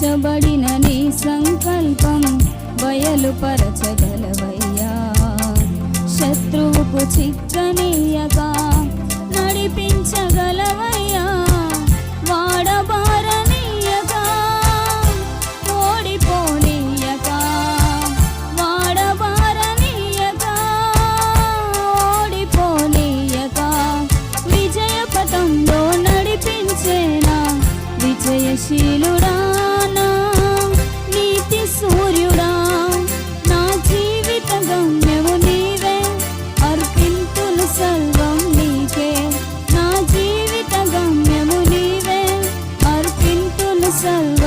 మార్చబడిన నీ సంకల్పం బయలుపరచగలవయ్యా. శత్రువుకు చిక్కనీయగా నడిపించగలవయ్యా. వాడబారనీయగా ఓడిపోనీయగా, వాడబారనీయగా ఓడిపోనీయగా, విజయ పథంలో నడిపించేనా విజయశీలుడా, నా నీతి సూర్యుడా. నా జీవిత గమ్యము నీవే, అర్పింతులు సర్వం నీకే. నా జీవిత గమ్యము నీవే, అర్పింతులు సర్వం